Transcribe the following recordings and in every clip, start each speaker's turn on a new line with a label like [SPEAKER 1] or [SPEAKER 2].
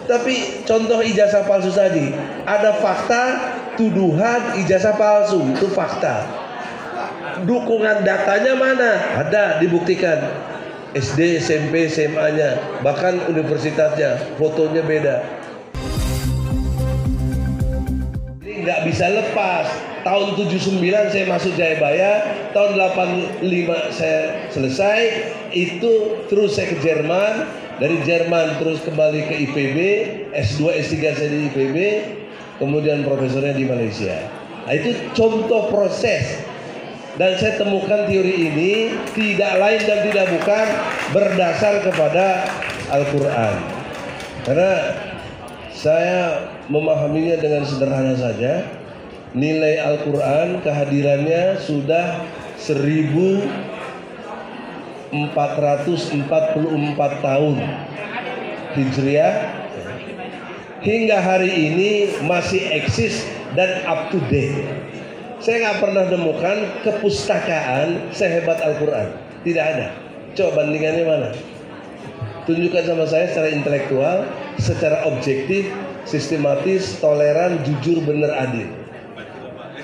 [SPEAKER 1] Tapi contoh ijazah palsu tadi, ada fakta, tuduhan, ijazah palsu, itu fakta. Dukungan datanya mana? Ada, dibuktikan. SD, SMP, SMA-nya, bahkan universitasnya, fotonya beda. Ini nggak bisa lepas. Tahun 79 saya masuk Jayabaya, tahun 85 saya selesai, itu terus saya ke Jerman, dari Jerman terus kembali ke IPB, S2, S3 saya di IPB, kemudian profesornya di Malaysia. Nah, itu contoh proses. Dan saya temukan teori ini tidak lain dan tidak bukan berdasar kepada Al-Quran. Karena saya memahaminya dengan sederhana saja. Nilai Al-Quran kehadirannya sudah 1444 tahun Hijriah. Hingga hari ini masih eksis dan up to date. Saya nggak pernah temukan kepustakaan sehebat Al-Quran. Tidak ada. Coba bandingannya mana? Tunjukkan sama saya secara intelektual, secara objektif, sistematis, toleran, jujur, benar, adil.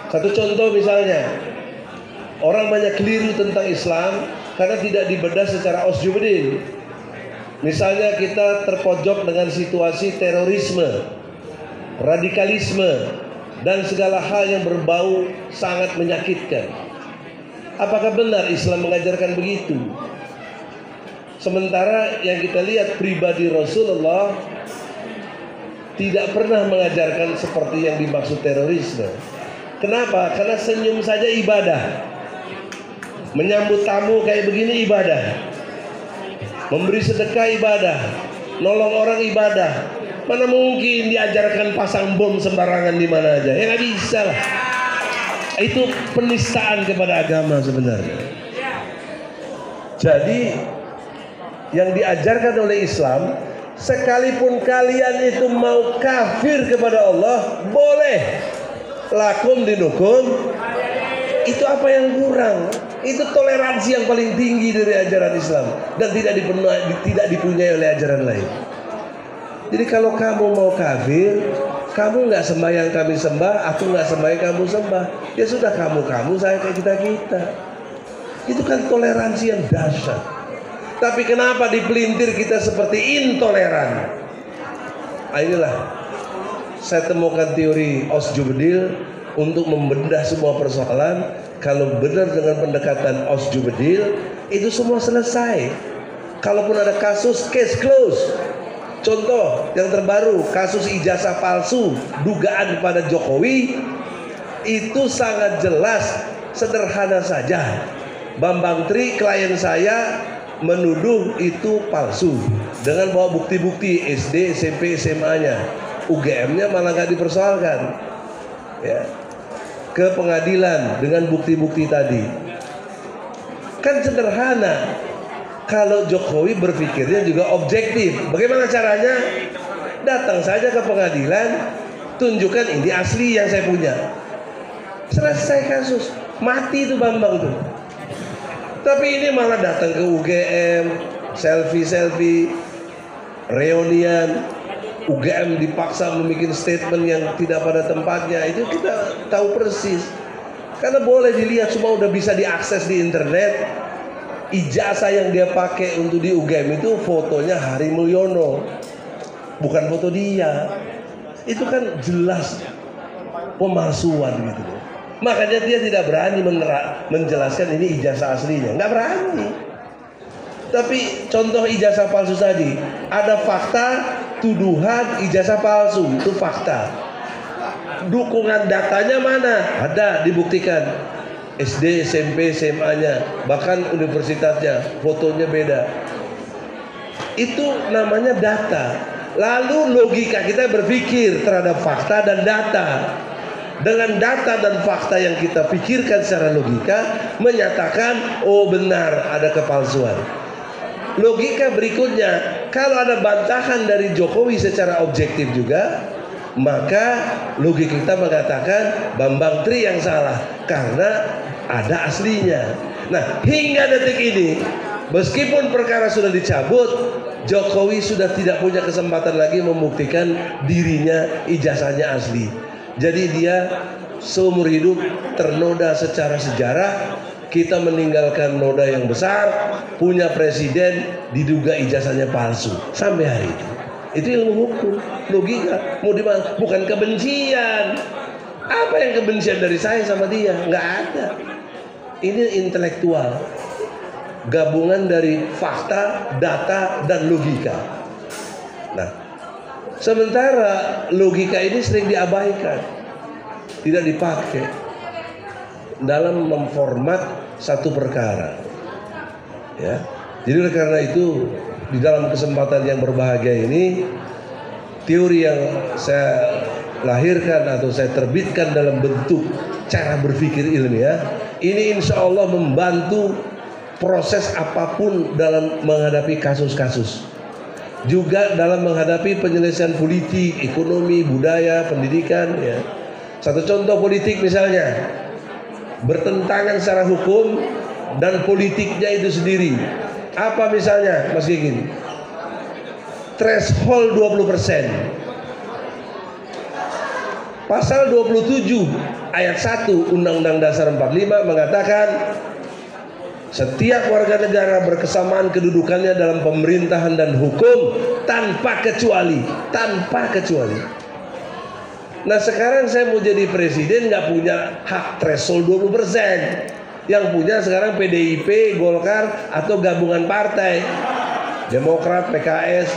[SPEAKER 1] Satu contoh misalnya, orang banyak keliru tentang Islam karena tidak dibedah secara osjubedil. Misalnya kita terpojok dengan situasi terorisme, radikalisme, dan segala hal yang berbau sangat menyakitkan. Apakah benar Islam mengajarkan begitu? Sementara yang kita lihat pribadi Rasulullah tidak pernah mengajarkan seperti yang dimaksud terorisme. Kenapa? Karena senyum saja ibadah. Menyambut tamu kayak begini ibadah. Memberi sedekah ibadah. Nolong orang ibadah. Mana mungkin diajarkan pasang bom sembarangan di mana aja? Ya nggak bisa lah. Itu penistaan kepada agama sebenarnya. Jadi yang diajarkan oleh Islam, sekalipun kalian itu mau kafir kepada Allah, boleh. Lakum dinukum. Itu apa yang kurang? Itu toleransi yang paling tinggi dari ajaran Islam dan tidak dipunyai oleh ajaran lain. Jadi kalau kamu mau kafir, kamu nggak sembahyang kami sembah, aku nggak sembahyang kamu sembah, ya sudah kamu saya kayak kita. Itu kan toleransi yang dahsyat. Tapi kenapa dipelintir kita seperti intoleran? Nah, inilah saya temukan teori osjubedil untuk membedah semua persoalan. Kalau benar dengan pendekatan osjubedil, itu semua selesai. Kalaupun ada kasus, case close. Contoh yang terbaru, kasus ijazah palsu dugaan pada Jokowi, itu sangat jelas, sederhana saja. Bambang Tri, klien saya, menuduh itu palsu dengan bawa bukti-bukti SD, SMP, SMA-nya. UGM-nya malah nggak dipersoalkan, ya, ke pengadilan dengan bukti-bukti tadi. Kan sederhana. Kalau Jokowi berpikirnya juga objektif. Bagaimana caranya? Datang saja ke pengadilan, tunjukkan ini asli yang saya punya. Selesai kasus. Mati itu Bambang tuh. Tapi ini malah datang ke UGM, selfie, reunian. UGM dipaksa membuat statement yang tidak pada tempatnya. Itu kita tahu persis. Karena boleh dilihat, semua udah bisa diakses di internet. Ijazah yang dia pakai untuk di UGM itu fotonya Hari Mulyono, bukan foto dia. Itu kan jelas pemalsuan gitu. Makanya dia tidak berani menjelaskan ini ijazah aslinya, nggak berani. Tapi contoh ijazah palsu tadi, ada fakta, tuduhan, ijazah palsu, itu fakta. Dukungan datanya mana? Ada, dibuktikan. SD, SMP, SMA-nya, bahkan universitasnya, fotonya beda. Itu namanya data. Lalu logika kita berpikir terhadap fakta dan data. Dengan data dan fakta yang kita pikirkan secara logika, menyatakan, oh benar ada kepalsuan. Logika berikutnya, kalau ada bantahan dari Jokowi secara objektif juga, maka logika kita mengatakan Bambang Tri yang salah karena ada aslinya. Nah, hingga detik ini, meskipun perkara sudah dicabut, Jokowi sudah tidak punya kesempatan lagi membuktikan dirinya ijazahnya asli. Jadi dia seumur hidup ternoda secara sejarah. Kita meninggalkan noda yang besar, punya presiden diduga ijazahnya palsu sampai hari itu. Itu ilmu hukum, logika. Mau dimana? Bukan kebencian. Apa yang kebencian dari saya sama dia? Nggak ada. Ini intelektual, gabungan dari fakta, data, dan logika. Nah, sementara logika ini sering diabaikan, tidak dipakai dalam memformat satu perkara. Ya, jadi karena itu di dalam kesempatan yang berbahagia ini, teori yang saya lahirkan atau saya terbitkan dalam bentuk cara berpikir ilmiah ini insya Allah membantu proses apapun dalam menghadapi kasus-kasus, juga dalam menghadapi penyelesaian politik, ekonomi, budaya, pendidikan. Ya. Satu contoh politik misalnya, bertentangan secara hukum dan politiknya itu sendiri. Apa misalnya, Mas Gigin? Threshold 20%. Pasal 27 ayat 1 Undang-Undang Dasar 45 mengatakan setiap warga negara berkesamaan kedudukannya dalam pemerintahan dan hukum tanpa kecuali. Nah sekarang saya mau jadi presiden nggak punya hak threshold 20%. Yang punya sekarang PDIP, Golkar atau gabungan partai, Demokrat, PKS,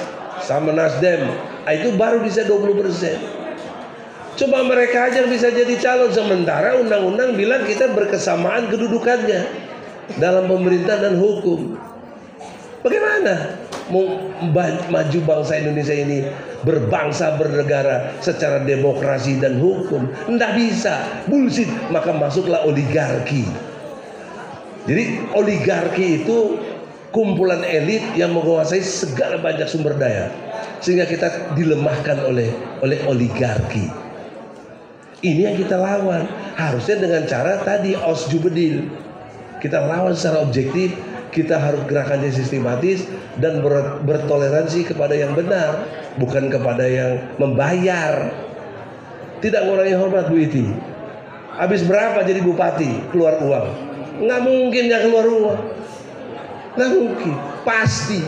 [SPEAKER 1] sama Nasdem. Nah, itu baru bisa 20%. Coba mereka aja yang bisa jadi calon, sementara undang-undang bilang kita berkesamaan kedudukannya dalam pemerintah dan hukum. Bagaimana mau maju bangsa Indonesia ini berbangsa bernegara secara demokrasi dan hukum? Nggak bisa, bullshit. Maka masuklah oligarki. Jadi oligarki itu kumpulan elit yang menguasai segala banyak sumber daya, sehingga kita dilemahkan oleh oligarki. Ini yang kita lawan. Harusnya dengan cara tadi osjubedil. Kita lawan secara objektif. Kita harus gerakannya sistematis dan bertoleransi kepada yang benar, bukan kepada yang membayar. Tidak mengurangi hormat Bu Iti. Habis berapa jadi bupati keluar uang? Nggak mungkin nggak keluar uang. Nggak mungkin. Pasti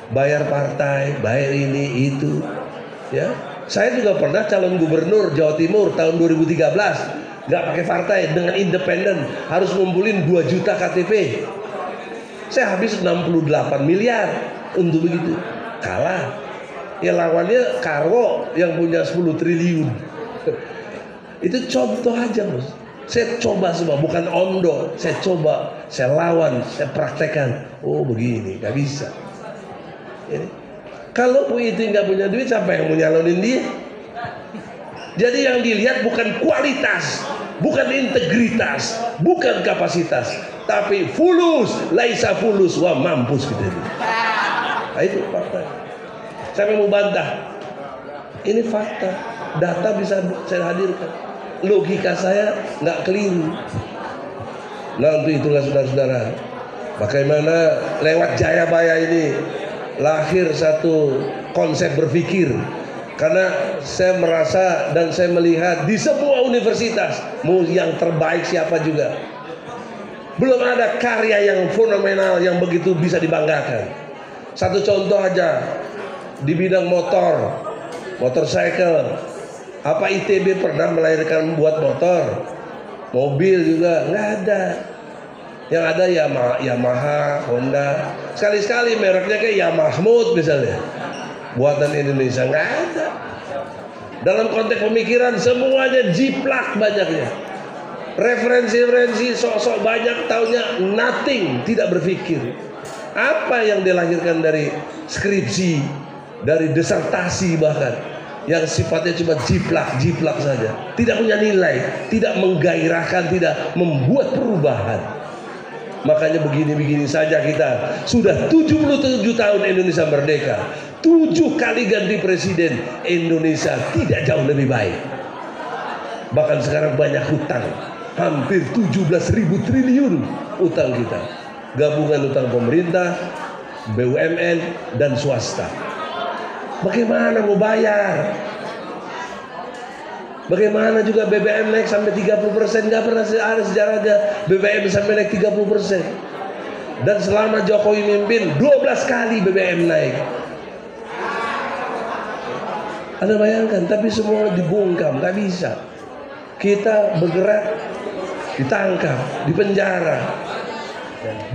[SPEAKER 1] bayar partai, bayar ini itu. Ya. Saya juga pernah calon gubernur Jawa Timur tahun 2013, nggak pakai partai, dengan independen, harus ngumpulin 2 juta KTP. Saya habis 68 miliar untuk begitu. Kalah. Ya lawannya Karwo yang punya 10 triliun. Itu contoh aja, Bos. Saya coba semua, bukan ondo. Saya coba, saya lawan, saya praktekkan. Oh begini, nggak bisa. Ini. Kalau Bu Iti nggak punya duit, siapa yang mau nyalonin dia? Jadi yang dilihat bukan kualitas, bukan integritas, bukan kapasitas, tapi fulus, laisa fulus, wah mampus gitu. Nah, itu fakta. Saya mau bantah. Ini fakta, data bisa saya hadirkan. Logika saya nggak keliru. Nah untuk itulah saudara-saudara, bagaimana lewat Jayabaya ini lahir satu konsep berpikir. Karena saya merasa dan saya melihat di semua universitas, mau yang terbaik siapa juga, belum ada karya yang fenomenal yang begitu bisa dibanggakan. Satu contoh aja, di bidang motorcycle, apa ITB pernah melahirkan buat motor? Mobil juga nggak ada. Yang ada Yamaha, Honda. Sekali-sekali mereknya kayak Yamahmud misalnya, buatan Indonesia, nggak ada. Dalam konteks pemikiran semuanya jiplak banyaknya. Referensi sok-sok banyak, taunya nothing, tidak berpikir. Apa yang dilahirkan dari skripsi, dari disertasi bahkan, yang sifatnya cuma jiplak saja, tidak punya nilai, tidak menggairahkan, tidak membuat perubahan. Makanya begini-begini saja kita sudah 77 tahun Indonesia merdeka, 7 kali ganti presiden, Indonesia tidak jauh lebih baik. Bahkan sekarang banyak hutang, hampir 17.000 triliun utang kita. Gabungan utang pemerintah, BUMN dan swasta. Bagaimana mau bayar? Bagaimana juga BBM naik sampai 30%, nggak pernah ada sejarahnya BBM sampai naik 30%. Dan selama Jokowi mimpin 12 kali BBM naik. Anda bayangkan, tapi semua dibungkam, nggak bisa. Kita bergerak, ditangkap, dipenjara.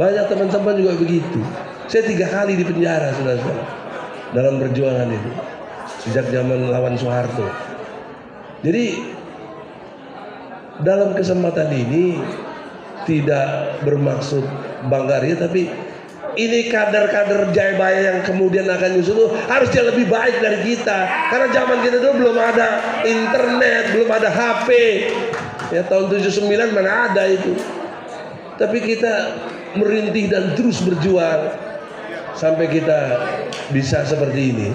[SPEAKER 1] Banyak teman-teman juga begitu. Saya 3 kali dipenjara, saudara-saudara, dalam perjuangan itu sejak zaman lawan Soeharto. Jadi dalam kesempatan ini tidak bermaksud bangga ria, tapi ini kader-kader Jayabaya yang kemudian akan nyusul harusnya lebih baik dari kita. Karena zaman kita dulu belum ada internet, belum ada HP. Ya tahun 79 mana ada itu. Tapi kita merintih dan terus berjuang sampai kita bisa seperti ini.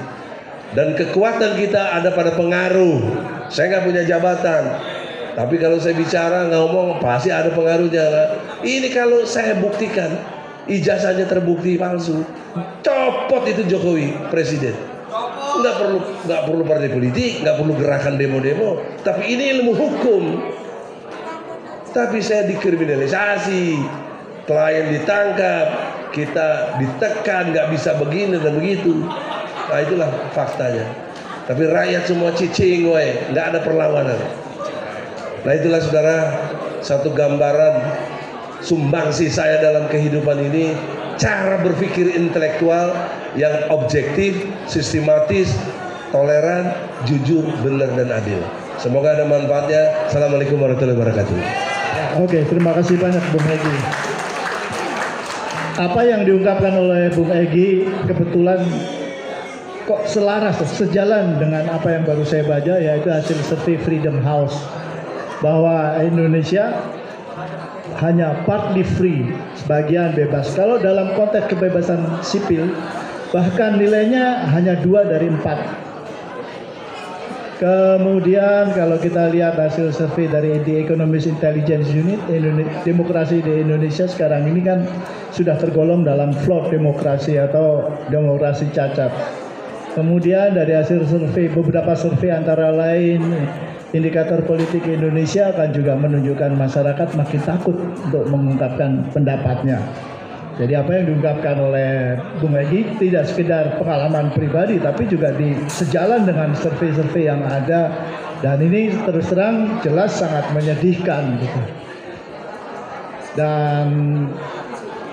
[SPEAKER 1] Dan kekuatan kita ada pada pengaruh. Saya nggak punya jabatan, tapi kalau saya bicara ngomong pasti ada pengaruhnya. Ini kalau saya buktikan ijazahnya terbukti palsu, copot itu Jokowi presiden. Nggak perlu partai politik, nggak perlu gerakan demo-demo. Tapi ini ilmu hukum. Tapi saya dikriminalisasi, klien ditangkap, kita ditekan, nggak bisa begini dan begitu. Nah itulah faktanya. Tapi rakyat semua cicing, nggak ada perlawanan. Nah itulah saudara, satu gambaran sumbangsi saya dalam kehidupan ini, cara berpikir intelektual yang objektif, sistematis, toleran, jujur, benar dan adil. Semoga ada manfaatnya. Assalamualaikum warahmatullahi wabarakatuh.
[SPEAKER 2] Oke, terima kasih banyak Bung Egy. Apa yang diungkapkan oleh Bung Egy kebetulan kok selaras, sejalan dengan apa yang baru saya baca, yaitu hasil survei Freedom House, bahwa Indonesia hanya partly free, sebagian bebas. Kalau dalam konteks kebebasan sipil, bahkan nilainya hanya 2 dari 4. Kemudian kalau kita lihat hasil survei dari The Economist Intelligence Unit, demokrasi di Indonesia sekarang ini kan sudah tergolong dalam flawed demokrasi atau demokrasi cacat. Kemudian dari hasil survei, beberapa survei antara lain, indikator politik Indonesia akan juga menunjukkan masyarakat makin takut untuk mengungkapkan pendapatnya. Jadi apa yang diungkapkan oleh Bung Egy tidak sekedar pengalaman pribadi, tapi juga sejalan dengan survei-survei yang ada, dan ini terus terang jelas sangat menyedihkan gitu. Dan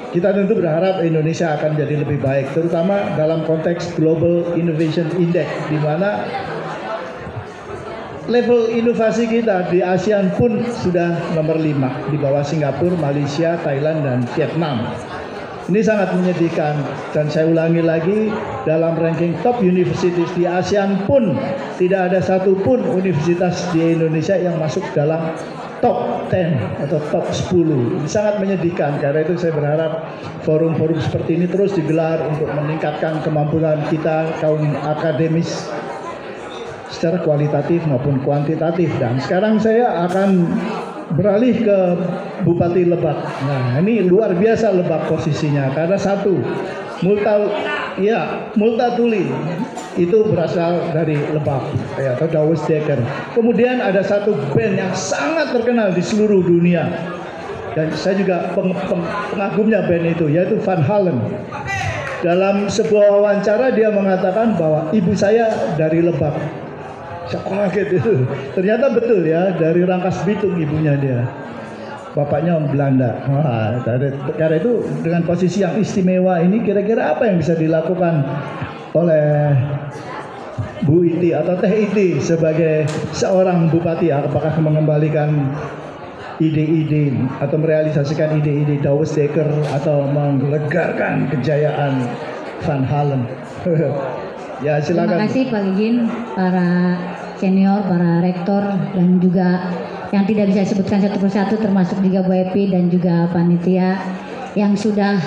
[SPEAKER 2] kita tentu berharap Indonesia akan jadi lebih baik, terutama dalam konteks Global Innovation Index, di mana level inovasi kita di ASEAN pun sudah nomor 5, di bawah Singapura, Malaysia, Thailand, dan Vietnam. Ini sangat menyedihkan, dan saya ulangi lagi, dalam ranking top universities di ASEAN pun tidak ada satupun universitas di Indonesia yang masuk dalam top 10 atau top 10. Ini sangat menyedihkan. Karena itu saya berharap forum-forum seperti ini terus digelar untuk meningkatkan kemampuan kita kaum akademis secara kualitatif maupun kuantitatif. Dan sekarang saya akan beralih ke Bupati Lebak. Nah, ini luar biasa Lebak posisinya, karena satu, Multatuli itu berasal dari Lebak, atau Douwe Dekker. Kemudian ada satu band yang sangat terkenal di seluruh dunia, dan saya juga pengagumnya band itu, yaitu Van Halen. Dalam sebuah wawancara dia mengatakan bahwa ibu saya dari Lebak. Saya kaget itu. Ternyata betul ya, dari Rangkas Bitung ibunya dia. Bapaknya orang Belanda. Wah, karena itu dengan posisi yang istimewa ini, kira-kira apa yang bisa dilakukan oleh Bu Iti atau Teh Iti sebagai seorang bupati? Apakah mengembalikan ide-ide atau merealisasikan ide-ide Douwe Dekker atau melegarkan kejayaan Van Halen? Ya, silakan.
[SPEAKER 3] Terima kasih Pak Gigin, para senior, para rektor, dan juga yang tidak bisa disebutkan satu persatu, termasuk juga Bu Epi dan juga panitia yang sudah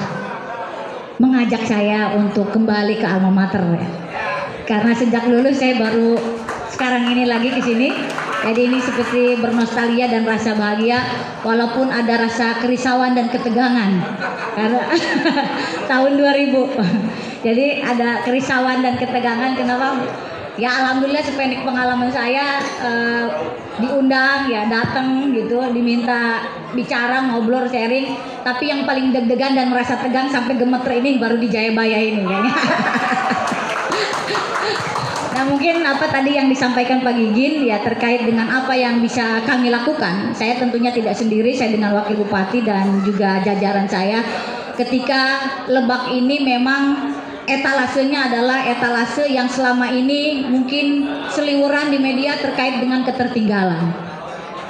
[SPEAKER 3] mengajak saya untuk kembali ke alma mater. Karena sejak lulus saya baru sekarang ini lagi ke sini. Jadi ini seperti bernostalgia dan rasa bahagia, walaupun ada rasa kerisauan dan ketegangan karena tahun 2000. Jadi ada kerisauan dan ketegangan. Kenapa? Ya alhamdulillah sependek pengalaman saya diundang ya datang gitu, diminta bicara, ngobrol, sharing. Tapi yang paling deg-degan dan merasa tegang sampai gemeter ini baru di Jayabaya ini kayaknya. Nah mungkin apa tadi yang disampaikan Pak Gigin ya terkait dengan apa yang bisa kami lakukan. Saya tentunya tidak sendiri, saya dengan Wakil Bupati dan juga jajaran saya. Ketika Lebak ini memang etalasenya adalah etalase yang selama ini mungkin seliweran di media terkait dengan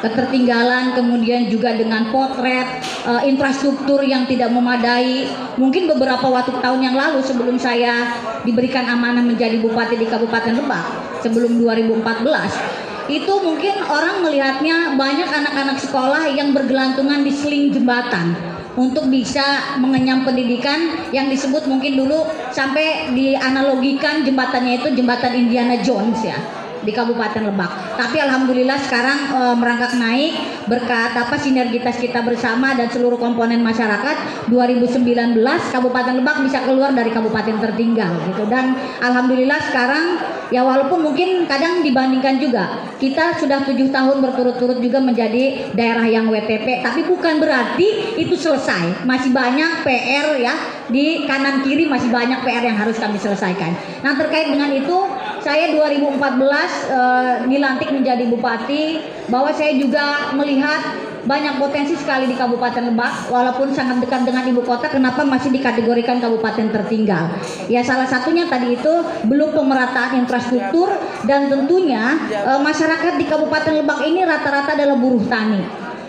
[SPEAKER 3] ketertinggalan, kemudian juga dengan potret infrastruktur yang tidak memadai. Mungkin beberapa tahun yang lalu sebelum saya diberikan amanah menjadi bupati di Kabupaten Lebak sebelum 2014, itu mungkin orang melihatnya banyak anak-anak sekolah yang bergelantungan di seling jembatan untuk bisa mengenyam pendidikan, yang disebut mungkin dulu sampai dianalogikan jembatannya itu jembatan Indiana Jones ya di Kabupaten Lebak. Tapi alhamdulillah sekarang merangkak naik berkat sinergitas kita bersama dan seluruh komponen masyarakat. 2019 Kabupaten Lebak bisa keluar dari kabupaten tertinggal gitu, dan alhamdulillah sekarang ya walaupun mungkin kadang dibandingkan juga kita sudah 7 tahun berturut-turut juga menjadi daerah yang WTP, tapi bukan berarti itu selesai. Masih banyak PR ya, di kanan kiri masih banyak PR yang harus kami selesaikan. Nah terkait dengan itu saya 2014 dilantik menjadi bupati, bahwa saya juga melihat banyak potensi sekali di Kabupaten Lebak, walaupun sangat dekat dengan ibu kota. Kenapa masih dikategorikan kabupaten tertinggal? Ya salah satunya tadi itu belum pemerataan infrastruktur, dan tentunya masyarakat di Kabupaten Lebak ini rata-rata adalah buruh tani.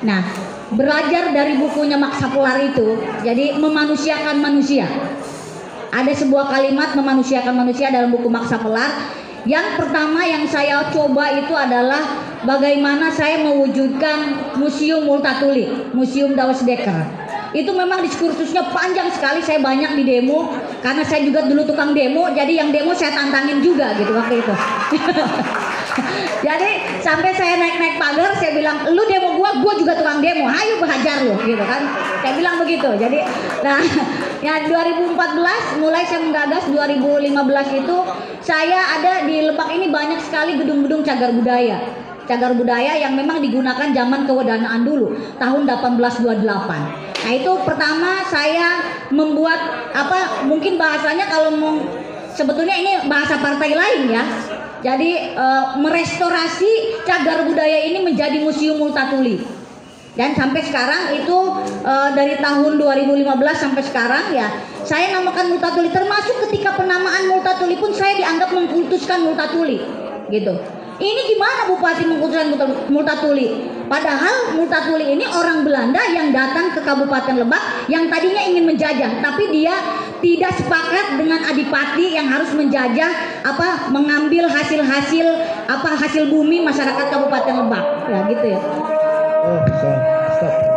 [SPEAKER 3] Nah, belajar dari bukunya Max Havelaar itu, jadi memanusiakan manusia. Ada sebuah kalimat memanusiakan manusia dalam buku Max Havelaar. Yang pertama yang saya coba itu adalah bagaimana saya mewujudkan Museum Multatuli, Museum Douwe Dekker. Itu memang diskursusnya panjang sekali, saya banyak di demo karena saya juga dulu tukang demo, jadi yang demo saya tantangin juga gitu waktu itu. Jadi sampai saya naik pagar, saya bilang, lu demo gua juga tukang demo, ayo hajar lu gitu kan. Saya bilang begitu. Jadi nah ya 2014 mulai saya menggagas, 2015 itu saya ada di Lebak ini banyak sekali gedung-gedung cagar budaya yang memang digunakan zaman kewedanaan dulu tahun 1828. Nah itu pertama saya membuat mungkin bahasanya kalau sebetulnya ini bahasa partai lain ya. Jadi merestorasi cagar budaya ini menjadi Museum Multatuli. Dan sampai sekarang itu dari tahun 2015 sampai sekarang ya saya namakan Multatuli, termasuk ketika penamaan Multatuli pun saya dianggap mengkultuskan Multatuli gitu. Ini gimana Bupati mengkultuskan Multatuli? Padahal Multatuli ini orang Belanda yang datang ke Kabupaten Lebak yang tadinya ingin menjajah, tapi dia tidak sepakat dengan adipati yang harus menjajah mengambil hasil bumi masyarakat Kabupaten Lebak. Ya gitu ya.
[SPEAKER 2] Oh, stop.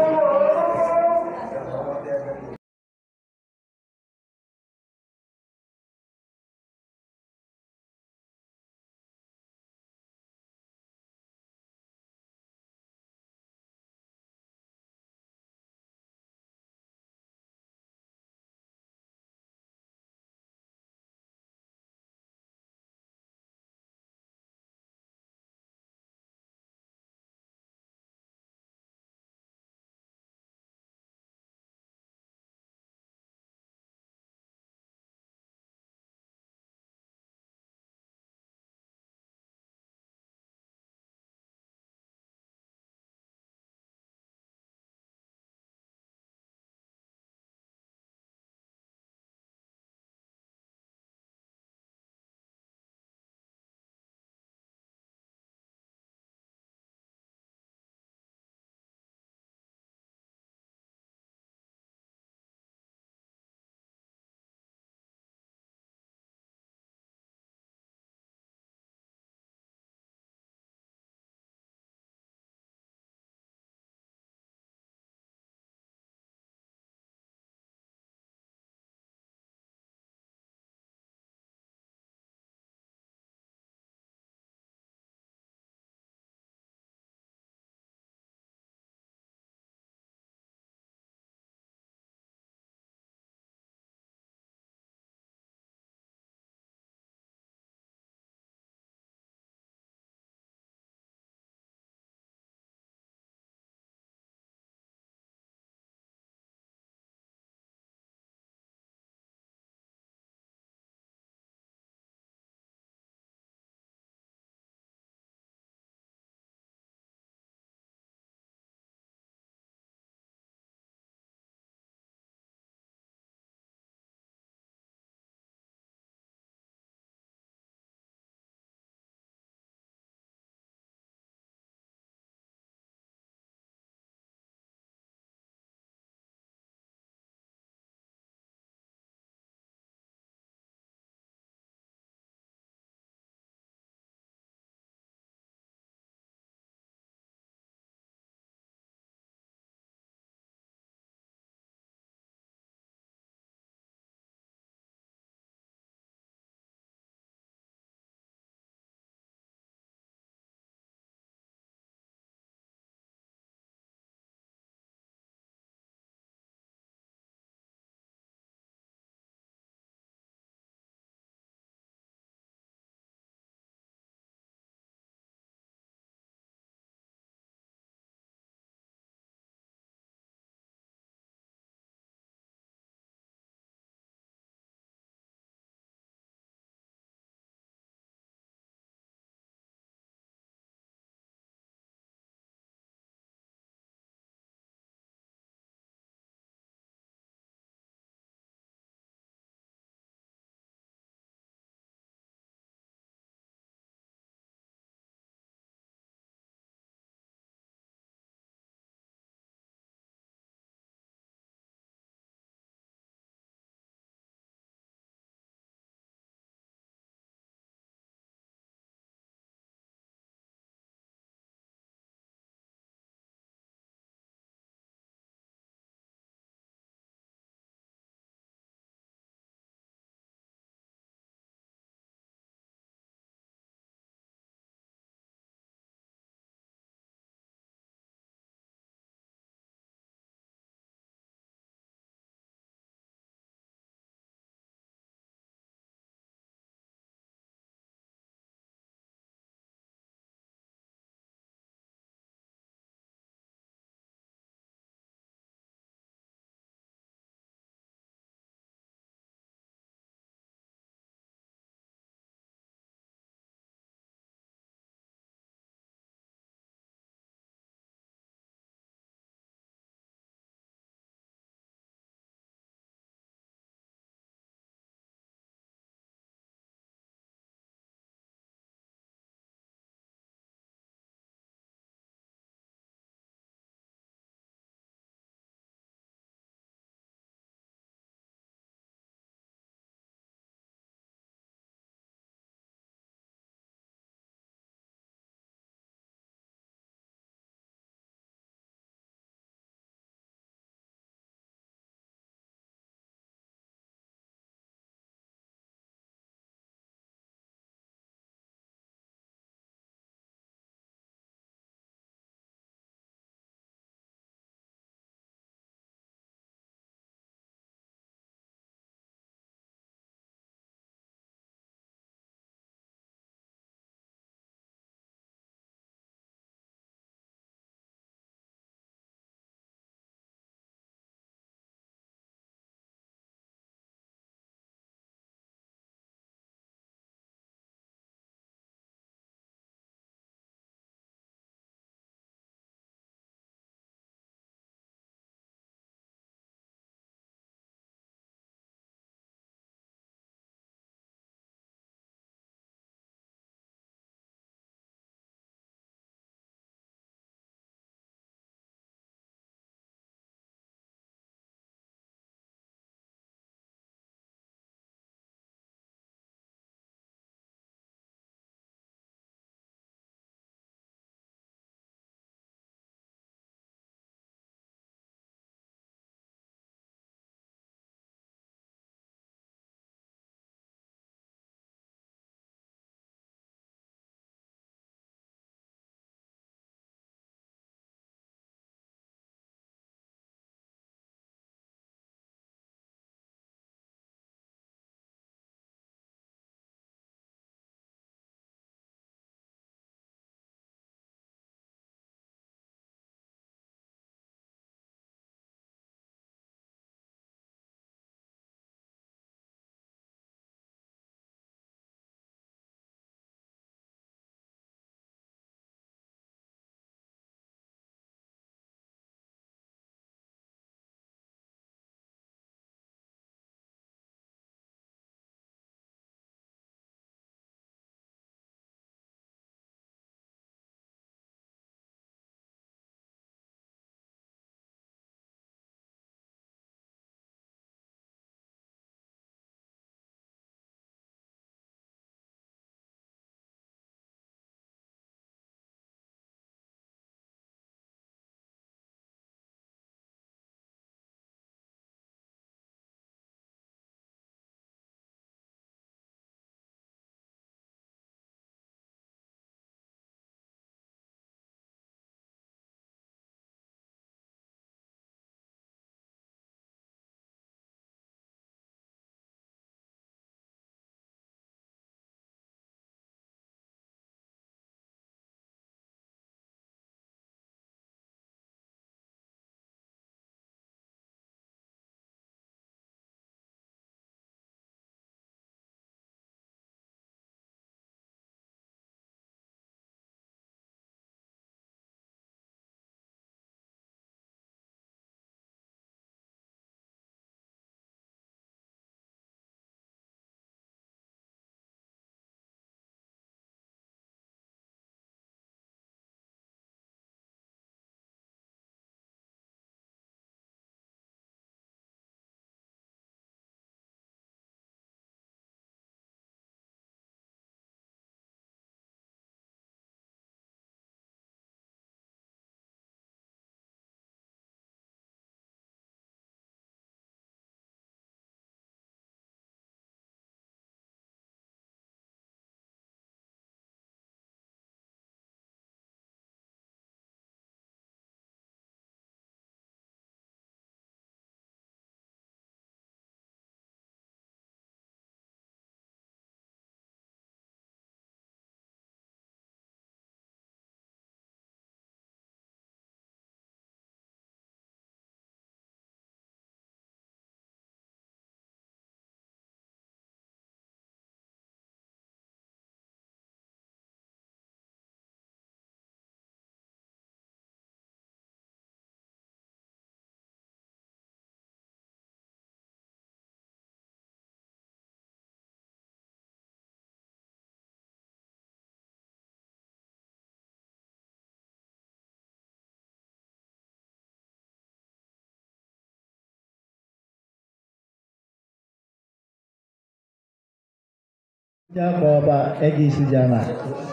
[SPEAKER 2] Ya, Bapak Egy Sujana,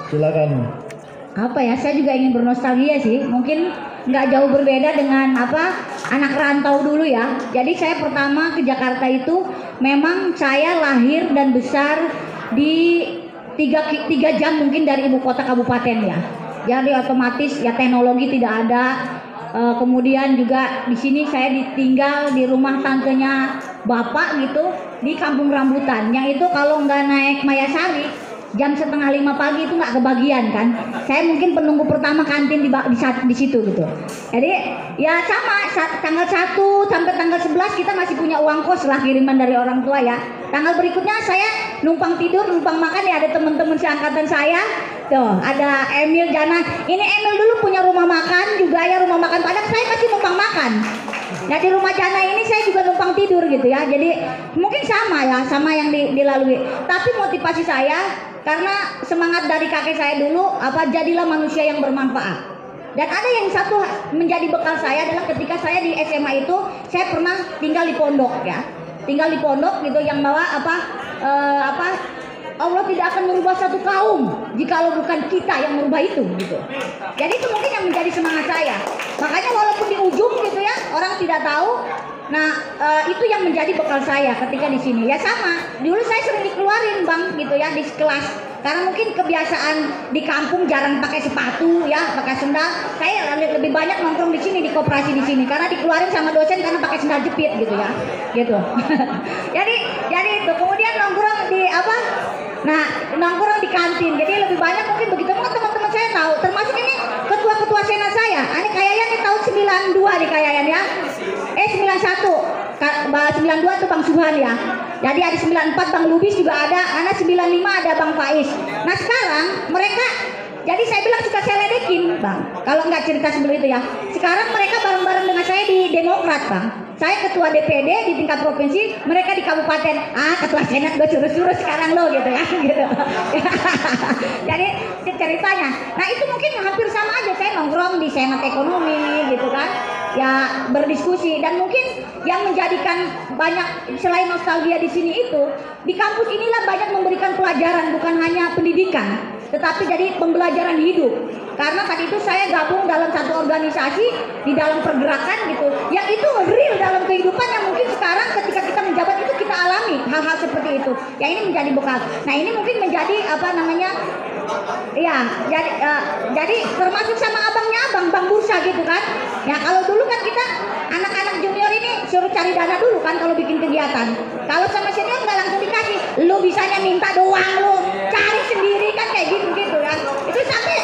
[SPEAKER 2] silakan.
[SPEAKER 3] Apa ya, saya juga ingin bernostalgia sih, mungkin nggak jauh berbeda dengan anak rantau dulu ya. Jadi saya pertama ke Jakarta itu memang saya lahir dan besar di 3 jam mungkin dari ibu kota kabupaten ya. Jadi otomatis ya teknologi tidak ada. Kemudian juga di sini saya ditinggal di rumah tantenya bapak gitu di Kampung Rambutan. Yang itu kalau nggak naik Mayasari jam 4:30 pagi itu nggak kebagian kan. Saya mungkin penunggu pertama kantin di situ gitu. Jadi ya sama tanggal 1 sampai tanggal 11 kita masih punya uang kos lah kiriman dari orang tua ya. Tanggal berikutnya saya numpang tidur, numpang makan ya, ada teman-teman seangkatan saya. Tuh, ada Emil Jana. Ini Emil dulu punya rumah makan juga ya, rumah makan Padang, saya masih numpang makan. Nah di rumah Jana ini saya juga numpang tidur gitu ya. Jadi mungkin sama ya, sama yang dilalui. Tapi motivasi saya karena semangat dari kakek saya dulu, jadilah manusia yang bermanfaat. Dan ada yang satu menjadi bekal saya adalah ketika saya di SMA itu, saya pernah tinggal di pondok ya. Tinggal di pondok gitu yang bawa Allah tidak akan merubah satu kaum jikalau bukan kita yang merubah itu gitu. Jadi itu mungkin yang menjadi semangat saya. Makanya walaupun di ujung gitu ya orang tidak tahu. Nah itu yang menjadi bekal saya ketika di sini. Ya sama. Dulu saya sering dikeluarin bang gitu ya di kelas. Karena mungkin kebiasaan di kampung jarang pakai sepatu ya, pakai sendal. Saya lebih banyak nongkrong di sini di koperasi di sini karena dikeluarin sama dosen karena pakai sendal jepit gitu ya. Gitu. jadi itu kemudian nongkrong di Nah, nongkrong di kantin. Jadi lebih banyak mungkin begitu. Mungkin teman-teman saya tahu. Termasuk ini ketua-ketua senat saya. Ini kayaknya di tahun 92 nih kayaknya ya. 91. 92 itu Bang Subhan ya. Jadi ada 94 Bang Lubis juga ada. Karena 95 ada Bang Faiz. Nah sekarang mereka, jadi saya bilang suka saya ledekin Bang. Kalau nggak cerita sebelum itu ya. Sekarang mereka bareng-bareng dengan saya di Demokrat Bang. Saya ketua DPD di tingkat provinsi, mereka di kabupaten. Ketua senat gue suruh-suruh sekarang lo gitu ya. Gitu. Jadi ceritanya. Nah itu mungkin hampir sama aja, saya nongkrong di senat ekonomi gitu kan. Ya berdiskusi, dan mungkin yang menjadikan banyak selain nostalgia di sini itu, di kampus inilah banyak memberikan pelajaran, bukan hanya pendidikan, tetapi jadi pembelajaran hidup. Karena tadi itu saya gabung dalam satu organisasi di dalam pergerakan gitu, yang itu real dalam kehidupan yang mungkin sekarang ketika kita menjabat itu kita alami hal-hal seperti itu. Ya ini menjadi bekal. Nah ini mungkin menjadi ya jadi termasuk sama abangnya Bang Bursa gitu kan. Ya kalau dulu kan kita anak-anak junior ini suruh cari dana dulu kan kalau bikin kegiatan. Kalau sama senior nggak langsung dikasih, lu bisanya minta doang, lu cari sendiri kan kayak gitu kan. Itu sampai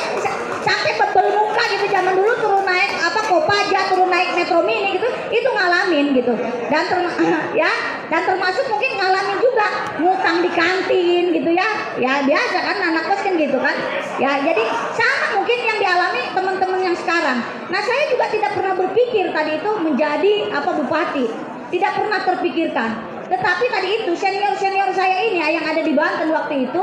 [SPEAKER 3] bebel muka gitu zaman dulu, turun naik Kopaja, turun naik Metro Mini gitu, itu ngalamin gitu. Dan termasuk mungkin ngalamin juga ngutang di kantin gitu ya. Ya biasa kan anak kos kan gitu kan. Ya jadi sama mungkin yang dialami teman-teman yang sekarang. Nah saya juga tidak pernah berpikir tadi itu menjadi bupati. Tidak pernah terpikirkan. Tetapi tadi itu senior saya ini yang ada di Banten waktu itu,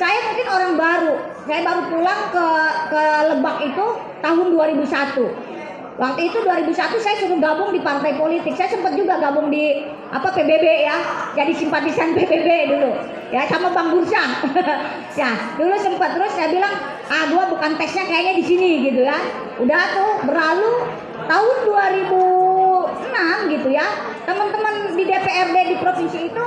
[SPEAKER 3] saya mungkin orang baru. Saya baru pulang ke Lebak itu tahun 2001. Waktu itu 2001 saya suruh gabung di partai politik. Saya sempat juga gabung di PBB ya. Jadi simpatisan PBB dulu. Ya sama Bang Bursa. Ya, dulu sempat, terus saya bilang, gua bukan tesnya kayaknya di sini gitu ya. Udah tuh berlalu tahun 2006 gitu ya. Teman-teman di DPRD di provinsi itu,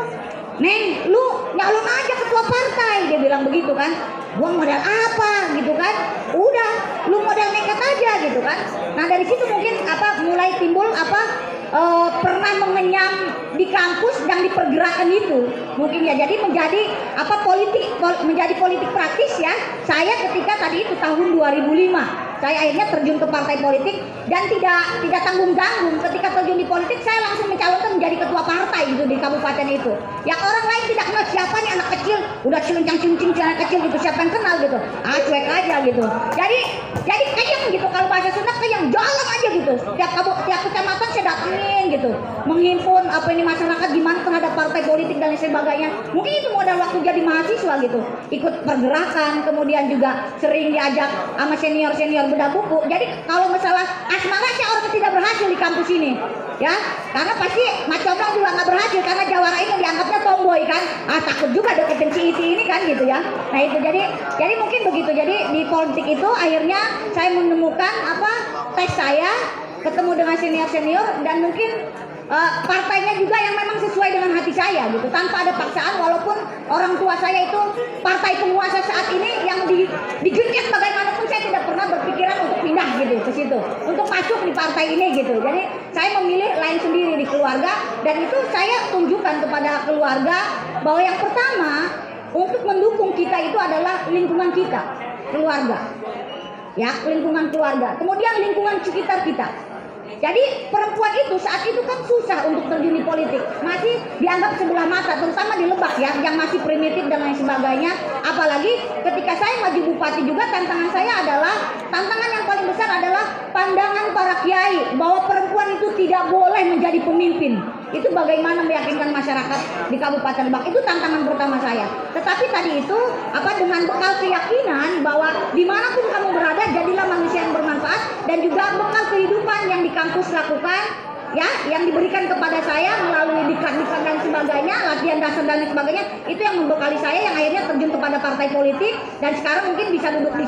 [SPEAKER 3] "Neng, lu nyalon aja ketua partai," dia bilang begitu kan. Gua modal apa gitu kan. Udah, lu modal nekat aja gitu kan. Nah dari situ mungkin mulai timbul pernah mengenyam di kampus dan di pergerakan itu mungkin ya. Jadi menjadi menjadi politik praktis ya. Saya ketika tadi itu tahun 2005 saya akhirnya terjun ke partai politik dan tidak tanggung-tanggung. Ketika terjun di politik saya langsung mencalonkan menjadi ketua partai gitu di kabupaten itu. Yang orang lain tidak kenal siapa nih anak kecil, udah cilencang-cincing anak kecil gitu, siapa yang kenal gitu. Cuek aja gitu. Jadi kayang gitu, kalau bahasa Sunda kayang jalan aja gitu. Tiap kecamatan saya datengin gitu, menghimpun ini masyarakat gimana terhadap partai politik dan sebagainya. Mungkin itu modal waktu jadi mahasiswa gitu, ikut pergerakan, kemudian juga sering diajak sama senior bedah buku. Jadi kalau masalah asmara saya orang tidak berhasil di kampus ini, ya. Karena pasti Mas Comblang juga nggak berhasil karena Jawara ini dianggapnya tomboy kan. Takut juga deketin si Iti ini kan gitu ya. Nah itu jadi mungkin begitu. Jadi di politik itu akhirnya saya menemukan tes saya, ketemu dengan senior dan mungkin partainya juga yang memang sesuai dengan hati saya gitu, tanpa ada paksaan. Walaupun orang tua saya itu partai penguasa saat ini yang digenjot bagaimanapun, saya tidak pernah berpikiran untuk pindah gitu ke situ, untuk masuk di partai ini gitu. Jadi saya memilih lain sendiri di keluarga, dan itu saya tunjukkan kepada keluarga bahwa yang pertama untuk mendukung kita itu adalah lingkungan kita, keluarga, ya, lingkungan keluarga, kemudian lingkungan sekitar kita. Jadi perempuan itu saat itu kan susah untuk terjun di politik, masih dianggap sebelah mata, terutama di Lebak ya, yang masih primitif dan lain sebagainya. Apalagi ketika saya maju bupati juga, tantangan yang paling besar adalah pandangan para kiai bahwa perempuan itu tidak boleh menjadi pemimpin. Itu bagaimana meyakinkan masyarakat di Kabupaten Lebak, itu tantangan pertama saya. Tetapi tadi itu dengan bekal keyakinan bahwa dimanapun kamu berada, jadilah manusia yang bermanfaat, dan juga bekal kehidupan yang di kampus lakukan, ya, yang diberikan kepada saya melalui diklat-diklat dan sebagainya, latihan dasar dan lain sebagainya, itu yang membekali saya, yang akhirnya terjun kepada partai politik, dan sekarang mungkin bisa duduk di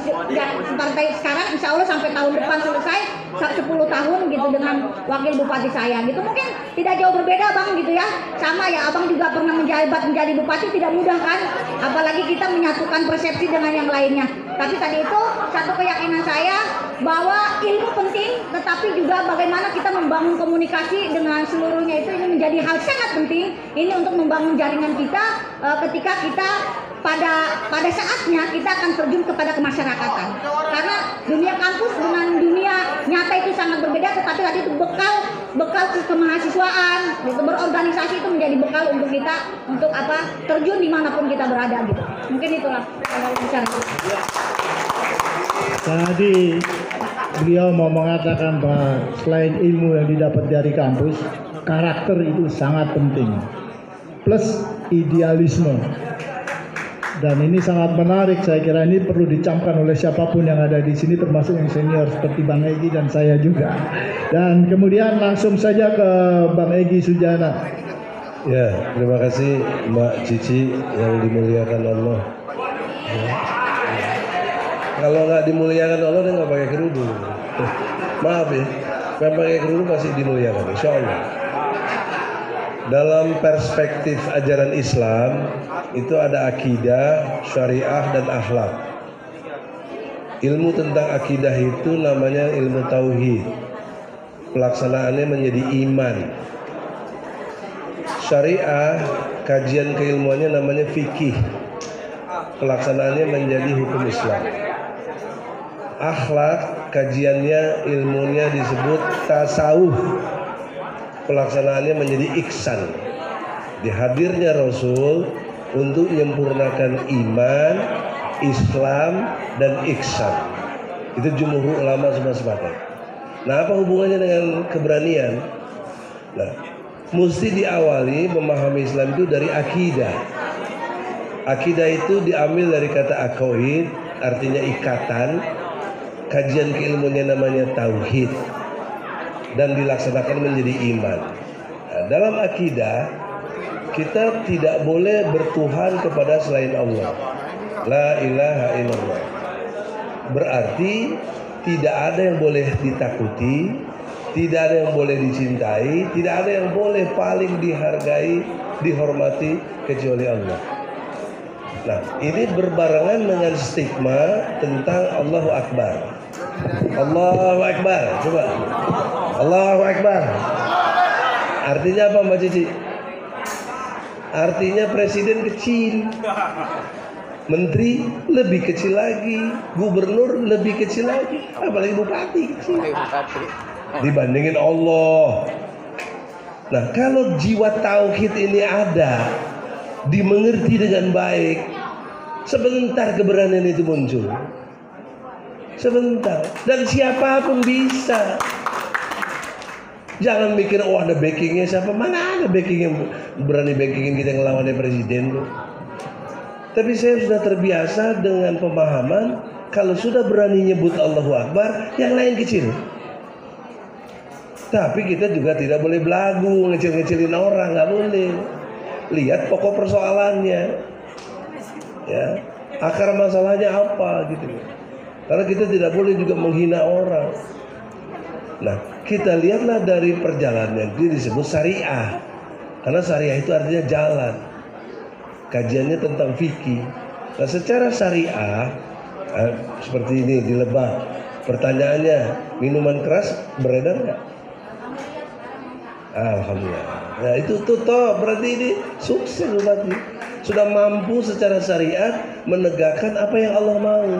[SPEAKER 3] partai sekarang, insya Allah sampai tahun depan selesai 10 tahun gitu dengan wakil bupati saya gitu. Mungkin tidak jauh berbeda Bang gitu ya, sama ya, Abang juga pernah menjadi bupati, tidak mudah kan, apalagi kita menyatukan persepsi dengan yang lainnya. Tapi tadi itu satu keyakinan saya bahwa ilmu penting, tetapi juga bagaimana kita membangun komunikasi dengan seluruhnya, itu ini menjadi hal sangat penting. Ini untuk membangun jaringan kita ketika kita pada saatnya kita akan terjun kepada kemasyarakatan. Karena dunia kampus dengan dunia nyata itu sangat berbeda, tetapi tadi itu bekal kemahasiswaan, gitu, berorganisasi itu menjadi bekal untuk kita untuk terjun dimanapun kita berada gitu. Mungkin itulah kalau bicara.
[SPEAKER 2] Tadi beliau mau mengatakan bahwa selain ilmu yang didapat dari kampus, karakter itu sangat penting. Plus idealisme. Dan ini sangat menarik, saya kira ini perlu dicamkan oleh siapapun yang ada di sini, termasuk yang senior seperti Bang Egy dan saya juga. Dan kemudian langsung saja ke Bang Egy Sujana.
[SPEAKER 1] Ya, terima kasih Mbak Cici yang dimuliakan Allah. Ya. Kalau nggak dimuliakan Allah, dia nggak pakai kerudung. Maaf ya, yang pakai kerudung pasti dimuliakan, insya Allah. Dalam perspektif ajaran Islam itu ada akidah, syariah, dan akhlak. Ilmu tentang akidah itu namanya ilmu tauhid. Pelaksanaannya menjadi iman. Syariah, kajian keilmuannya namanya fikih. Pelaksanaannya menjadi hukum Islam. Akhlak, kajiannya, ilmunya disebut tasawuf. Pelaksanaannya menjadi ihsan. Dihadirnya Rasul untuk menyempurnakan iman, Islam, dan ihsan. Itu jumhur ulama semua sepakat. Nah, apa hubungannya dengan keberanian? Nah, mesti diawali memahami Islam itu dari akidah. Akidah itu diambil dari kata aqaid, artinya ikatan. Kajian keilmuannya namanya tauhid, dan dilaksanakan menjadi iman. Nah, dalam akidah kita tidak boleh bertuhan kepada selain Allah. La ilaha illallah. Berarti tidak ada yang boleh ditakuti, tidak ada yang boleh dicintai, tidak ada yang boleh paling dihargai, dihormati kecuali Allah. Nah, ini berbarengan dengan stigma tentang Allahu Akbar. Allahu Akbar, coba. Allahu Akbar. Artinya apa Mbak Cici? Artinya presiden kecil, menteri lebih kecil lagi, gubernur lebih kecil lagi, apalagi bupati kecil dibandingin Allah. Nah, kalau jiwa tauhid ini ada, dimengerti dengan baik, sebentar keberanian itu muncul. Sebentar, dan siapapun bisa. Jangan mikir, oh ada backingnya siapa, mana ada backingnya, berani backingin kita ngelawannya presiden. Tapi saya sudah terbiasa dengan pemahaman Kalau sudah berani nyebut Allahu Akbar, yang lain kecil. Tapi kita juga tidak boleh belagu, ngecil-ngecilin orang, nggak boleh. Lihat pokok persoalannya, ya, akar masalahnya apa gitu. Karena kita tidak boleh juga menghina orang. Nah, kita lihatlah dari perjalanan itu disebut syariah. Karena syariah itu artinya jalan. Kajiannya tentang fikih. Nah, secara syariah seperti ini di Lebak. Pertanyaannya, minuman keras beredar nggak? Alhamdulillah. Nah, itu tuh toh berarti ini sukses berarti. Sudah mampu secara syariat menegakkan apa yang Allah mau.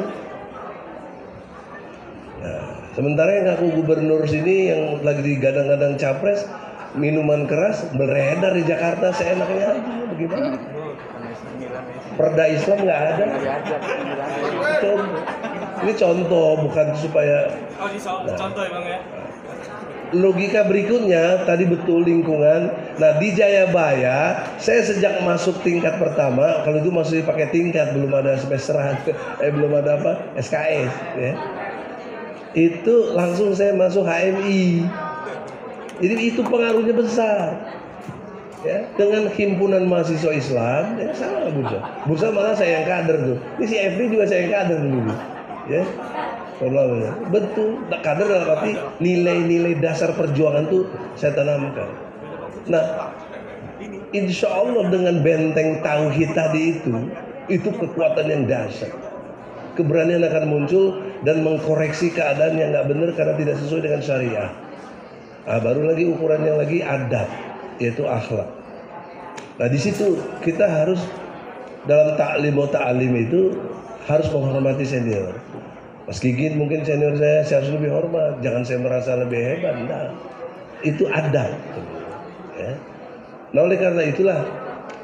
[SPEAKER 1] Nah, sementara yang ngaku gubernur sini yang lagi digadang-gadang capres, minuman keras beredar di Jakarta seenaknya aja. Bagaimana? Perda Islam nggak ada. Ini contoh, bukan supaya.
[SPEAKER 4] Contoh ya Bang ya.
[SPEAKER 1] Logika berikutnya tadi betul lingkungan. Nah, di Jayabaya saya sejak masuk tingkat pertama, kalau itu masih pakai tingkat, belum ada semesteran, belum ada apa SKS ya. Itu langsung saya masuk HMI. Jadi itu pengaruhnya besar. Ya, dengan himpunan mahasiswa Islam, ya sama Bursa malah saya yang kader tuh. Ini si Efri juga saya yang kader dulu, ya. Betul, kader dalam arti nilai-nilai dasar perjuangan tuh saya tanamkan. Nah, insya Allah dengan benteng tauhid tadi itu kekuatan yang dasar. Keberanian akan muncul dan mengkoreksi keadaan yang nggak benar karena tidak sesuai dengan syariah. Nah, baru lagi ukuran yang lagi adab, yaitu akhlak. Nah, di situ kita harus dalam ta'lim itu harus menghormati senior. Mas Gigin mungkin senior saya harus lebih hormat, jangan saya merasa lebih hebat. Nah, itu adab. Ya. Nah, oleh karena itulah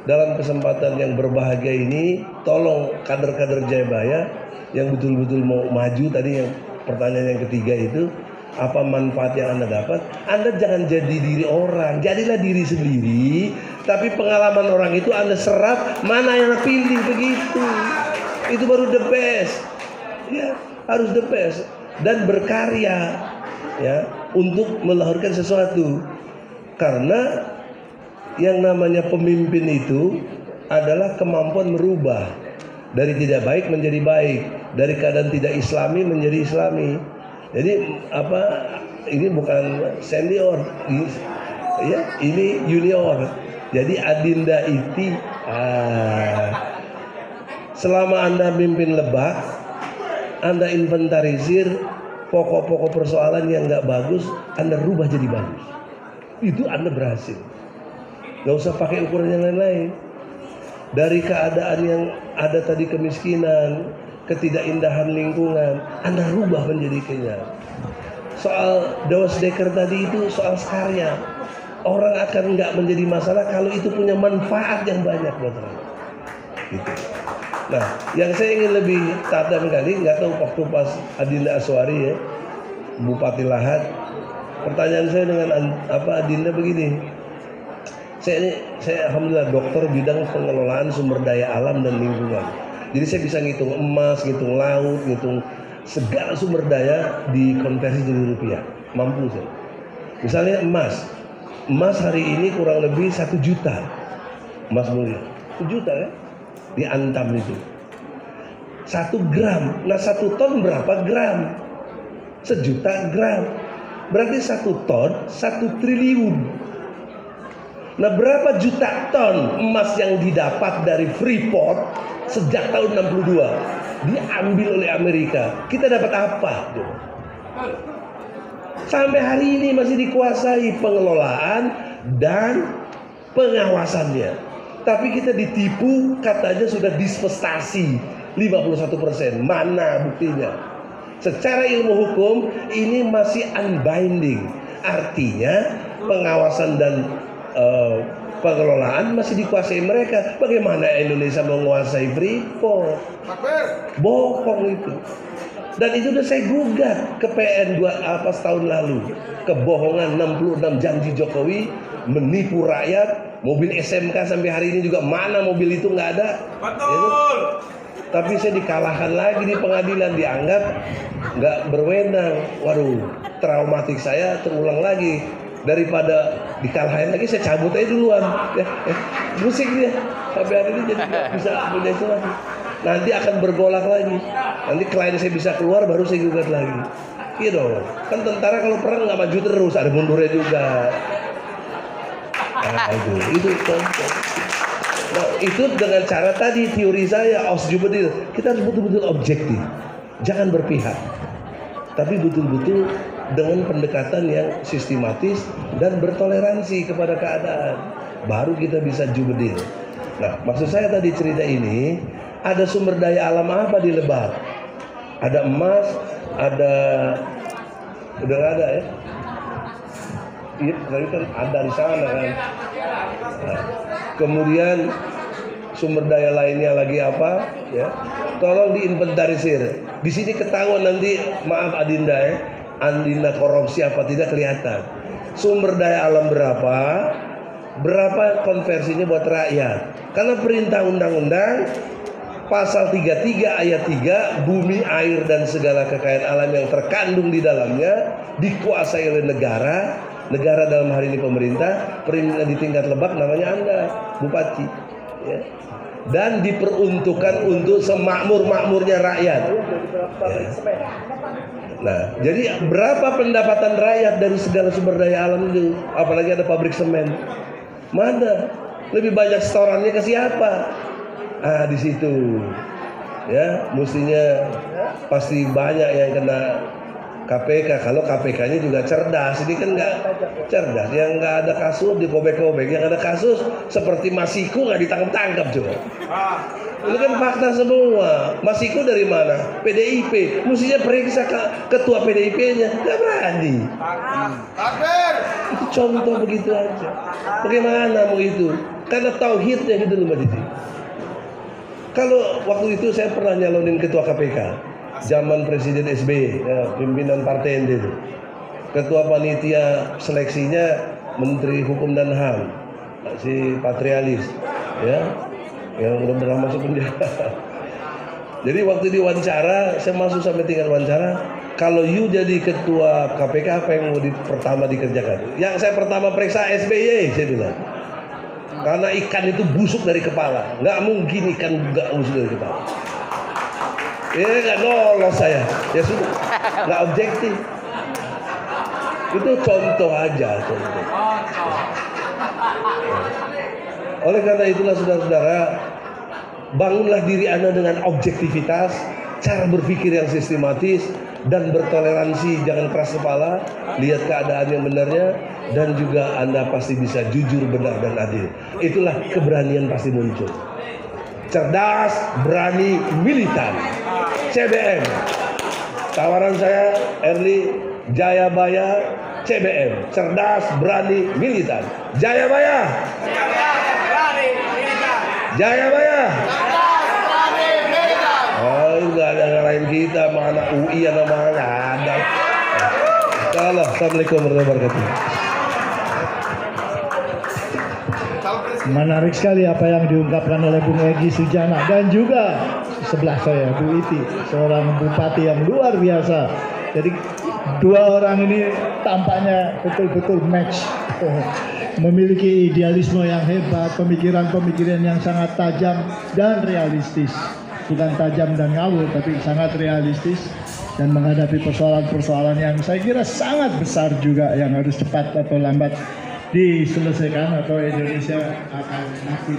[SPEAKER 1] dalam kesempatan yang berbahagia ini, tolong kader-kader Jayabaya yang betul-betul mau maju tadi, yang pertanyaan yang ketiga itu, apa manfaat yang Anda dapat? Anda jangan jadi diri orang, jadilah diri sendiri. Tapi pengalaman orang itu Anda serap, mana yang Anda pilih, begitu. Itu baru the best. Ya, harus the best dan berkarya ya untuk melahirkan sesuatu. Karena yang namanya pemimpin itu adalah kemampuan merubah dari tidak baik menjadi baik, dari keadaan tidak islami menjadi islami. Jadi apa, ini bukan senior ya, ini junior. Jadi Adinda Iti, selama Anda mimpin Lebak, Anda inventarisir pokok-pokok persoalan yang nggak bagus, Anda rubah jadi bagus. Itu Anda berhasil. Gak usah pakai ukuran yang lain-lain. Dari keadaan yang ada tadi, kemiskinan, ketidakindahan lingkungan, Anda rubah menjadi kenyang. Soal Dawsdeker tadi itu soal karya. Orang akan nggak menjadi masalah kalau itu punya manfaat yang banyak buat orang. Gitu. Nah, yang saya ingin lebih tajam kali, nggak tahu waktu pas Adinda Aswari ya, Bupati Lahat. Pertanyaan saya dengan Adinda begini. Saya alhamdulillah dokter bidang pengelolaan sumber daya alam dan lingkungan. Jadi saya bisa ngitung emas, ngitung laut, ngitung segala sumber daya dikonversi jadi rupiah. Mampu saya. Misalnya emas hari ini kurang lebih 1 juta. Emas mulia 1 juta ya, di Antam itu 1 gram. Nah 1 ton berapa gram? 1 juta gram. Berarti 1 ton 1 triliun. Nah, berapa juta ton emas yang didapat dari Freeport sejak tahun 62 diambil oleh Amerika? Kita dapat apa? Sampai hari ini masih dikuasai pengelolaan dan pengawasannya. Tapi kita ditipu, katanya sudah dispestasi 51%. Mana buktinya? Secara ilmu hukum ini masih unbinding. Artinya pengawasan dan pengelolaan masih dikuasai mereka. Bagaimana Indonesia menguasai Freeport? Bohong itu. Dan itu udah saya gugat ke PN setahun lalu. Kebohongan 66 janji Jokowi, menipu rakyat. Mobil SMK sampai hari ini juga mana mobil itu nggak ada.
[SPEAKER 4] Betul.
[SPEAKER 1] tapi saya dikalahkan lagi di pengadilan, dianggap nggak berwenang. Waduh, traumatik saya terulang lagi. Daripada dikalahin lagi, saya cabut aja duluan. Musik dia. Sampai hari ini jadi nggak bisa punya itu lagi. Nanti akan bergolak lagi. Nanti klien saya bisa keluar, baru saya gugat lagi. Iya dong. Kan tentara kalau perang nggak maju terus, ada mundurnya juga. Nah, itu contoh. Nah, itu dengan cara tadi teori saya Ausjubedil, kita harus betul-betul objektif, jangan berpihak, tapi betul-betul dengan pendekatan yang sistematis dan bertoleransi kepada keadaan, baru kita bisa jubedil. Nah, maksud saya tadi cerita ini, ada sumber daya alam apa di Lebak? Ada emas, ada, udah nggak ada ya? Iya, tadi kan ada di sana kan. Nah, kemudian sumber daya lainnya lagi apa? Ya, tolong diinventarisir. Di sini ketahuan nanti, maaf Adinda ya, Adinda korupsi apa tidak kelihatan. Sumber daya alam berapa konversinya buat rakyat? Karena perintah undang-undang pasal 33 ayat 3, bumi, air dan segala kekayaan alam yang terkandung di dalamnya dikuasai oleh negara. Negara dalam hari ini pemerintah di tingkat Lebak namanya Anda, Bupati, ya. Dan diperuntukkan untuk semakmur-makmurnya rakyat. Ya. Nah, jadi berapa pendapatan rakyat dari segala sumber daya alam itu? Apalagi ada pabrik semen. Mana? Lebih banyak setorannya ke siapa? Ah, di situ. Ya, mestinya pasti banyak yang kena KPK. Kalau KPK-nya juga cerdas, ini kan nggak cerdas. Yang nggak ada kasus dikobek-kobek, yang ada kasus seperti Masiku nggak ditangkap-tangkap juga. Itu kan fakta semua. Masiku dari mana? PDIP. Mestinya periksa ketua PDIP-nya, nggak berani. Itu contoh begitu aja. Bagaimana mau itu? Karena tauhidnya gitu loh Mbak Didi. Kalau waktu itu saya pernah nyalonin ketua KPK. Zaman Presiden SBY, ya, pimpinan partai itu. Ketua panitia seleksinya Menteri Hukum dan HAM, si Patrialis, ya, yang udah masuk penjara. Jadi waktu diwawancara, saya masuk sampai tingkat wawancara. Kalau you jadi ketua KPK, apa yang mau pertama dikerjakan? Yang saya pertama periksa SBY, saya bilang. Karena ikan itu busuk dari kepala, nggak mungkin ikan nggak busuk dari kepala. Ya nggak lolos saya, ya sudah, nggak objektif. Itu contoh aja, contoh. Oleh karena itulah saudara-saudara, bangunlah diri Anda dengan objektivitas, cara berpikir yang sistematis dan bertoleransi, jangan keras kepala, lihat keadaan yang benarnya, dan juga Anda pasti bisa jujur, benar dan adil. Itulah keberanian pasti muncul. Cerdas, berani, militan. CBM. Tawaran saya, Erli, Jayabaya, CBM. Cerdas, berani, militan. Jayabaya. Jayabaya. Oh, nggak ada yang lain kita, mana UI atau mana ada. Assalamualaikum warahmatullahi wabarakatuh.
[SPEAKER 2] Menarik sekali apa yang diungkapkan oleh Bung Egy Sujana dan juga sebelah saya Bu Iti, seorang bupati yang luar biasa. Jadi dua orang ini tampaknya betul-betul match, memiliki idealisme yang hebat, pemikiran-pemikiran yang sangat tajam dan realistis. Bukan tajam dan ngawur, tapi sangat realistis dan menghadapi persoalan-persoalan yang saya kira sangat besar juga yang harus cepat atau lambat diselesaikan atau Indonesia akan makin